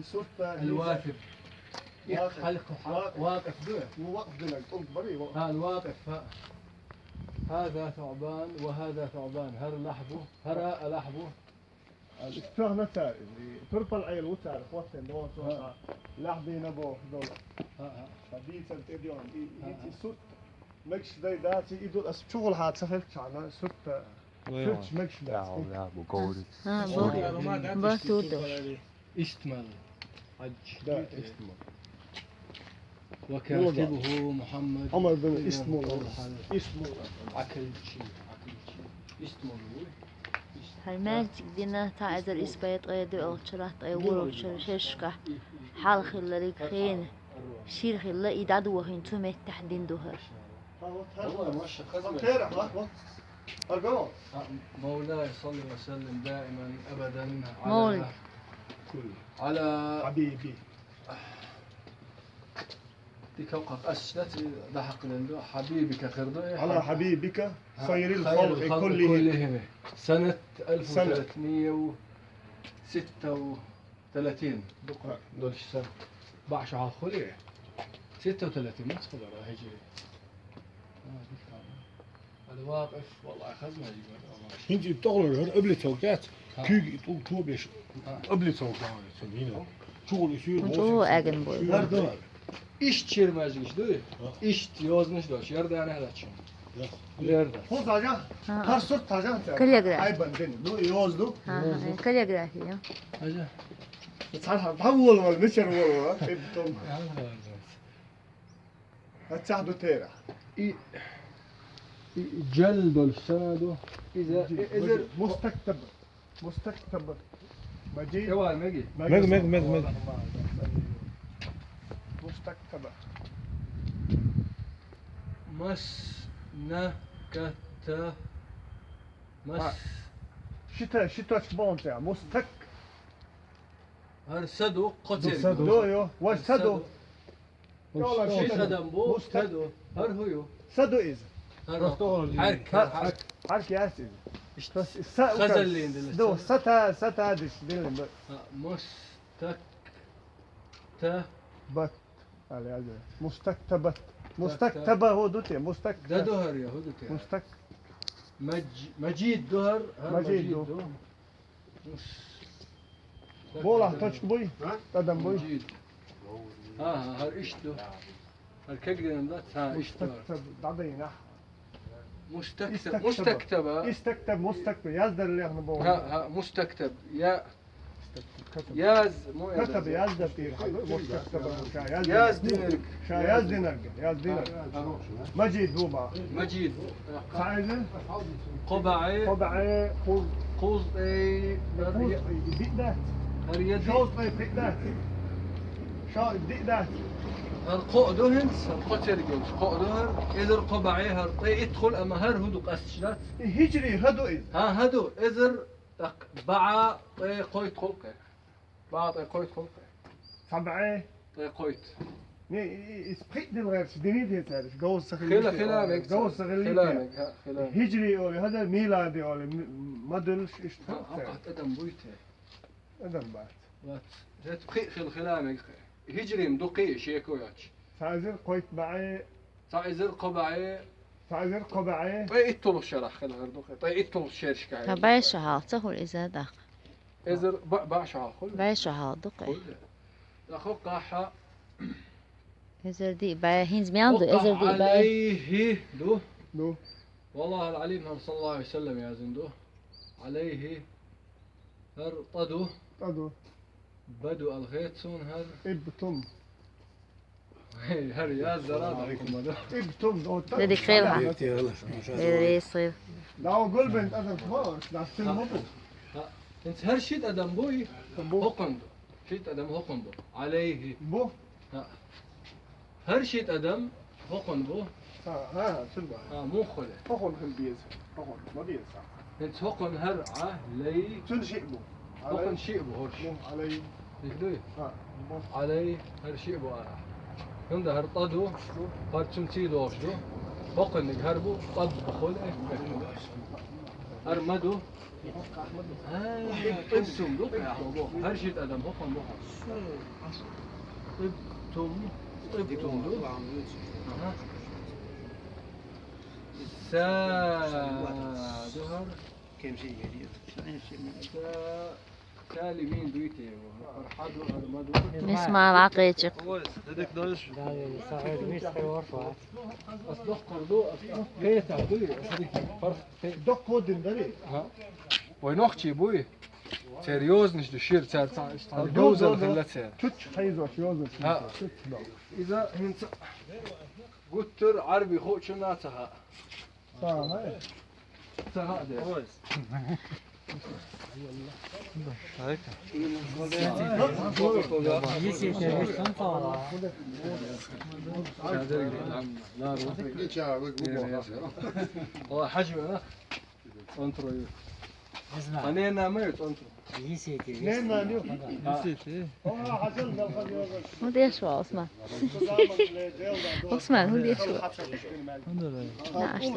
صورة الواقف واقف ده مو واقف دلك قلت بري ها الواقف هذا ثعبان وهذا ثعبان هر لحبه هر لحبه الاشتراك نتاعي ترفع العيل وتعرف وقت اللي هو لحبي نبوه دول فدي سنت إديون دي صورة مش ده داتي يدول شغل هاد سفلت على صورة شفتش مش ده لا بقول باتودو اشتمل حج ده اسمه وكاتبه محمد عمر بن اسمه عكل شيء اسمه هالماجد دينا تعذر إسبايت أيدي أو شرات أي ورو شرشكة حال خلالي خين شير خلا يدعو وخين تومي تحدين دوهر مولاي صلي وسلم دائما ابدا مولد على حبيبي تكوقف أشتت لحق لندو حبيبك خردوي على حبيبك خير خير الخلق كلهم سنة 1336 دول السنة بعش على الخلية 36 ما تخبر هجري الواقف والله خزمة يقول هنجي بتغلر قبل توقعات كي يطول توبش قبل توقعات هنا شغل يصير هو أجن بوي هذا İşçir meclis değil. İş yazmış da yerde yani hadi açın. Yerde. هو تاجا هر صوت تاجا كاليغرافي. هاي بندن دو يوزدو كاليغرافي Hadi. تصحى بحول ولا مشر ولا ابتم هتساعدو تيرا جلد السند إذا مستكتب مجيد يوال مجي مج مستكتبة شتا شبون تاع مستك هرسدو قتل دو يو واش سدو شي خدم بو سدو هر هو سدو إز حرك حرك ياسين خزل لين دو ستا دش دين بت على مستكتبة هو دوتي ده دهر يا هدوك مستك مجيد دهر مجيد دو بولا تشك بوي تدم بوي مجيد هر ايش دو هر كجن لا تا ايش دو مستكتب بعدين مستكتبة مستكتب يزدر اللي احنا بقول ها مستكتب يا ياز مو كتب يزدر تير مستكتب ياز دينك ياز دينك مجيد دوبا مجيد سعيد قبعي قوز اي دقدات هريدي شو دقدات شو دقدات هرقو دهنس هرقتر جوز قو دهر إذر قبعي هرطي ادخل أما هر هدو قسشلات هجري هدو إذ ها هدو إذر باع قويت خلقه باع قويت خلقه سبعة قويت اسبقيت الغير ديني دي تعرف جوز خلامك جوز سغلي خلامك هجري أولي هذا ميلادي أولي ما دلش إيش أقعد أدم بويته أدم بعد زيت بقي خلامك هجري مدقي شيكو ياتش سعزر قويت معي سعزر قبعي سعزر قبعي طيقتو الشرح خل غير دقي طيقتو الشرش كاي فبايش هالته هو إذا دق إذر باع خل بايش هالدقي أخو قاحة إذا دي باي هينز مياندو إذا دي باي عليه دو والله العليم صلى الله عليه وسلم يا زندو عليه هر طدو أدو بدو الغيتسون هر ابتم هر يا زراد عليكم هذا ابتم دو بدي خيرها إذا يصير لا أقول بنت أدم خالص لا تلمبو انت هر شيت ادم بوي هقندو شيت ادم هقندو عليه بو هر شيت ادم هقندو ها سلبا مو خله فخل في البيز فخل ما بيز انت هقن هر علي كل شيء بو هقن شيء بو هرش علي يقدوي ها علي هر شيء بو هند هر طدو هر تمتي دوش دو هقن هربو طد بخله أرمدو ابتم دوك يا حبو هرشيت أدم هو خم بوها ابتم دوك دهر كم شيء جديد سالمين دويتي فرحادو أرمدو نسمع العقيتك هذاك دايش أصدق قردو أصدق كيتا دوي أصدق فرق Dok kodin dari. وينوختي بوي سيريوزنش دشير تاع جوزة ولا تاع Tüt hayzo şozu. ها. إذا هنت قلتر عربي خو شناتها Tamam hayır. تها ده هو حجم أنا أنترو أنا ناميت أنترو Ne naniyor? Hasan da kalıyor. هو دي شو عثمان عثمان هو دي شو نعش